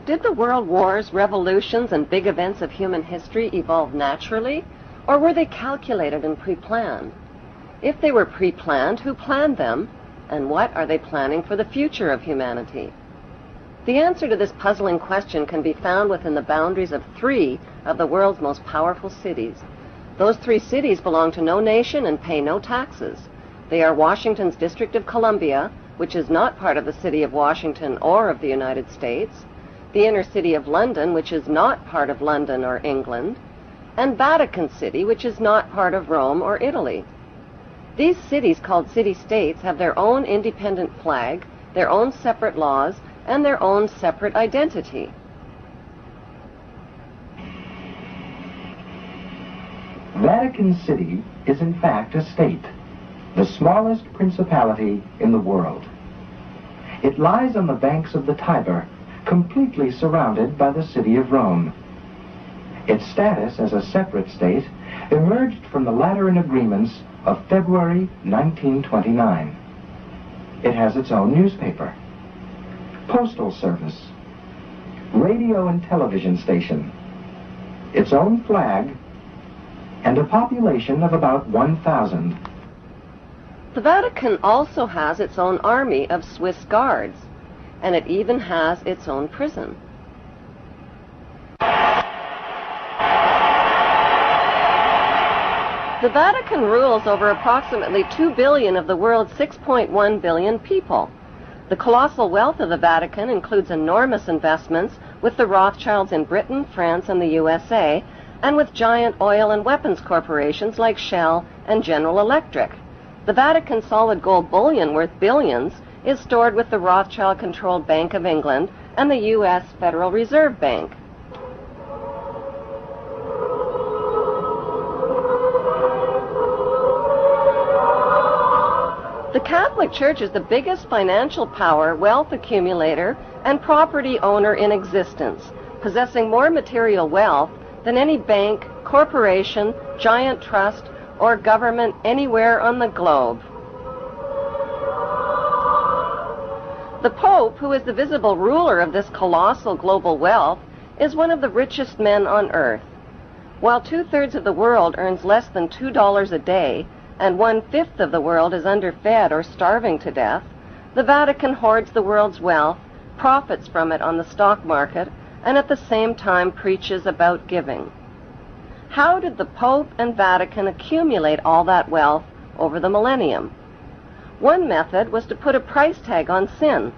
Did the world wars, revolutions, and big events of human history evolve naturally, or were they calculated and pre-planned? If they were pre-planned, who planned them, and what are they planning for the future of humanity? The answer to this puzzling question can be found within the boundaries of 3 of the world's most powerful cities. Those 3 cities belong to no nation and pay no taxes. They are Washington's District of Columbia, which is not part of the city of Washington or of the United States, the inner city of London, which is not part of London or England, and Vatican City, which is not part of Rome or Italy. These cities, called city-states, have their own independent flag, their own separate laws, and their own separate identity. Vatican City is in fact a state, the smallest principality in the world. It lies on the banks of the Tiber, completely surrounded by the city of Rome. Its status as a separate state emerged from the Lateran Agreements of February 1929. It has its own newspaper, postal service, radio and television station, its own flag, and a population of about 1,000. The Vatican also has its own army of Swiss guards, and it even has its own prison. The Vatican rules over approximately 2 billion of the world's 6.1 billion people. The colossal wealth of the Vatican includes enormous investments with the Rothschilds in Britain, France, and the USA, and with giant oil and weapons corporations like Shell and General Electric. The Vatican solid gold bullion worth billions is stored with the Rothschild-controlled Bank of England and the U.S. Federal Reserve Bank. The Catholic Church is the biggest financial power, wealth accumulator, and property owner in existence, possessing more material wealth than any bank, corporation, giant trust, or government anywhere on the globe. The Pope, who is the visible ruler of this colossal global wealth, is one of the richest men on earth. While 2/3 of the world earns less than $2 a day, and 1/5 of the world is underfed or starving to death, the Vatican hoards the world's wealth, profits from it on the stock market, and at the same time preaches about giving. How did the Pope and Vatican accumulate all that wealth over the millennium? One method was to put a price tag on sin.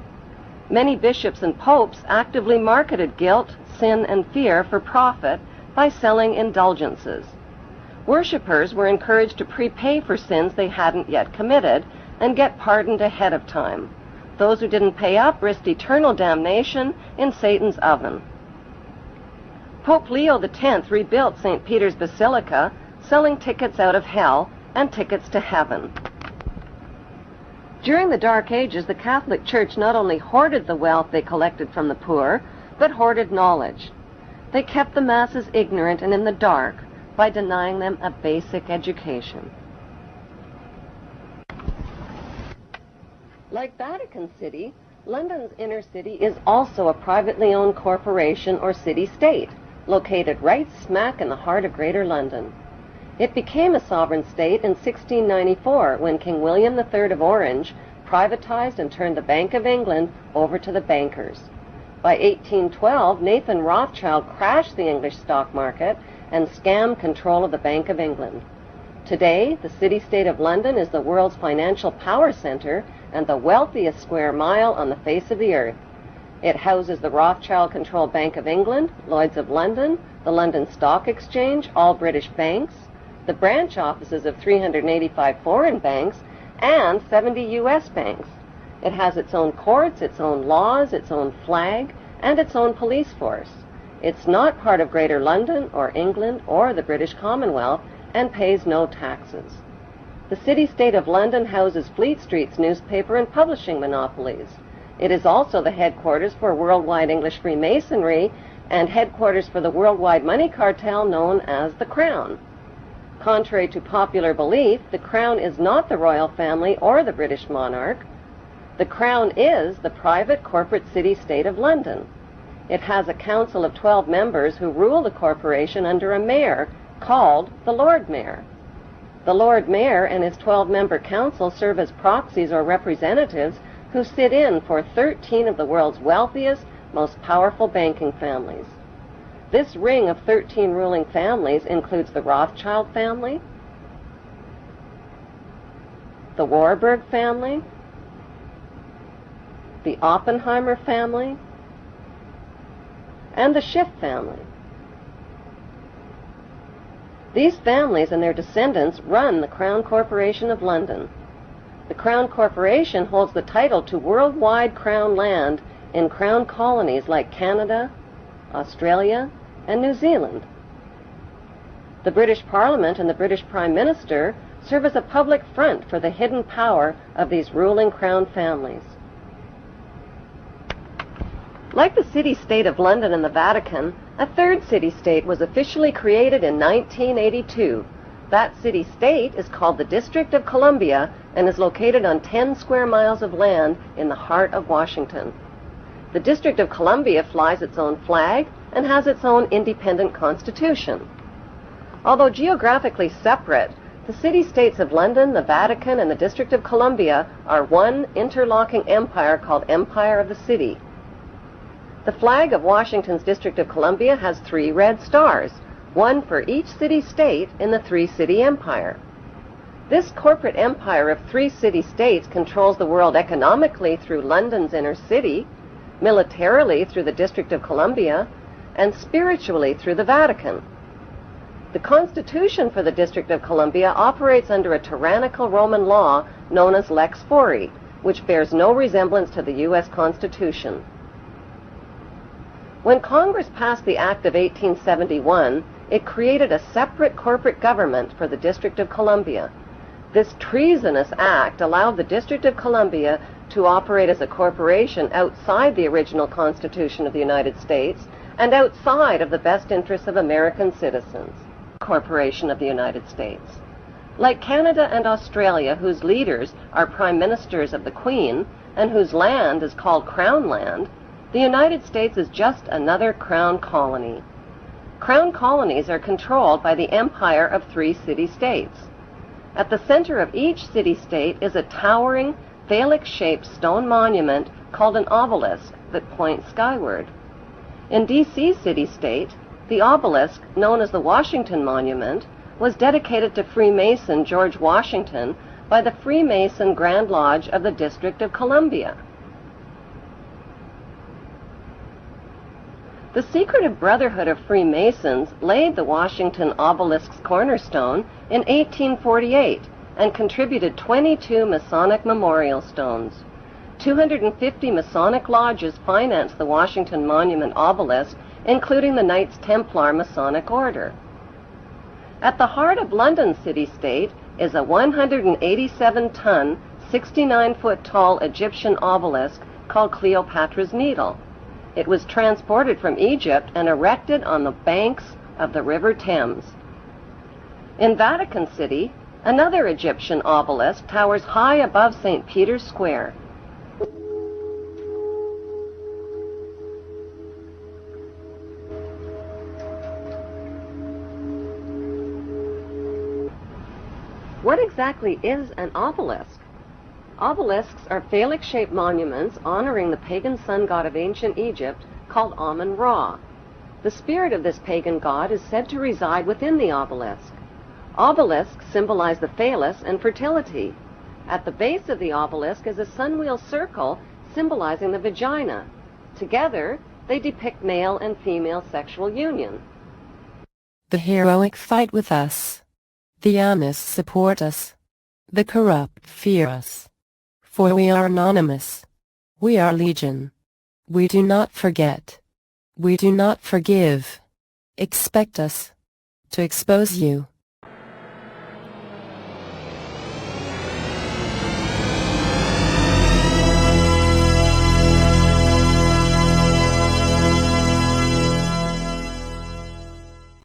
Many bishops and popes actively marketed guilt, sin, and fear for profit by selling indulgences. Worshippers were encouraged to prepay for sins they hadn't yet committed and get pardoned ahead of time. Those who didn't pay up risked eternal damnation in Satan's oven. Pope Leo X rebuilt St. Peter's Basilica, selling tickets out of hell and tickets to heaven. During the Dark Ages, the Catholic Church not only hoarded the wealth they collected from the poor, but hoarded knowledge. They kept the masses ignorant and in the dark by denying them a basic education. Like Vatican City, London's inner city is also a privately owned corporation or city-state, located right smack in the heart of Greater London. It became a sovereign state in 1694 when King William III of Orange privatized and turned the Bank of England over to the bankers. By 1812, Nathan Rothschild crashed the English stock market and scammed control of the Bank of England. Today, the city-state of London is the world's financial power center and the wealthiest square mile on the face of the earth. It houses the Rothschild-controlled Bank of England, Lloyd's of London, the London Stock Exchange, all British banks, the branch offices of 385 foreign banks, and 70 U.S. banks. It has its own courts, its own laws, its own flag, and its own police force. It's not part of Greater London or England or the British Commonwealth and pays no taxes. The city-state of London houses Fleet Street's newspaper and publishing monopolies. It is also the headquarters for worldwide English Freemasonry and headquarters for the worldwide money cartel known as the Crown. Contrary to popular belief, the Crown is not the royal family or the British monarch. The Crown is the private corporate city-state of London. It has a council of 12 members who rule the corporation under a mayor called the Lord Mayor. The Lord Mayor and his 12-member council serve as proxies or representatives who sit in for 13 of the world's wealthiest, most powerful banking families. This ring of 13 ruling families includes the Rothschild family, the Warburg family, the Oppenheimer family, and the Schiff family. These families and their descendants run the Crown Corporation of London. The Crown Corporation holds the title to worldwide Crown land in Crown colonies like Canada, Australia, and New Zealand. The British Parliament and the British Prime Minister serve as a public front for the hidden power of these ruling Crown families. Like the city-state of London and the Vatican, a third city-state was officially created in 1982. That city-state is called the District of Columbia and is located on 10 square miles of land in the heart of Washington. The District of Columbia flies its own flag and has its own independent constitution. Although geographically separate, the city-states of London, the Vatican, and the District of Columbia are one interlocking empire called Empire of the City. The flag of Washington's District of Columbia has 3 red stars, one for each city-state in the 3-city empire. This corporate empire of 3 city-states controls the world economically through London's inner city, militarily through the District of Columbia, and spiritually through the Vatican. The Constitution for the District of Columbia operates under a tyrannical Roman law known as Lex Fori, which bears no resemblance to the U.S. Constitution. When Congress passed the Act of 1871, it created a separate corporate government for the District of Columbia. This treasonous act allowed the District of Columbia to operate as a corporation outside the original Constitution of the United States and outside of the best interests of American citizens. Corporation of the United States. Like Canada and Australia, whose leaders are prime ministers of the Queen and whose land is called Crown land, the United States is just another Crown colony. Crown colonies are controlled by the empire of 3 city-states. At the center of each city-state is a towering, phallic-shaped stone monument called an obelisk that points skyward. In D.C. city-state, the obelisk, known as the Washington Monument, was dedicated to Freemason George Washington by the Freemason Grand Lodge of the District of Columbia. The secretive Brotherhood of Freemasons laid the Washington obelisk's cornerstone in 1848 and contributed 22 Masonic memorial stones. 250 Masonic lodges financed the Washington Monument obelisk, including the Knights Templar Masonic Order. At the heart of London city-state is a 187-ton, 69-foot-tall Egyptian obelisk called Cleopatra's Needle. It was transported from Egypt and erected on the banks of the River Thames. In Vatican City, another Egyptian obelisk towers high above St. Peter's Square. What exactly is an obelisk? Obelisks are phallic-shaped monuments honoring the pagan sun god of ancient Egypt called Amun-Ra. The spirit of this pagan god is said to reside within the obelisk. Obelisks symbolize the phallus and fertility. At the base of the obelisk is a sunwheel circle symbolizing the vagina. Together, they depict male and female sexual union. The heroic fight with us. The honest support us. The corrupt fear us. For we are anonymous. We are legion. We do not forget. We do not forgive. Expect us to expose you.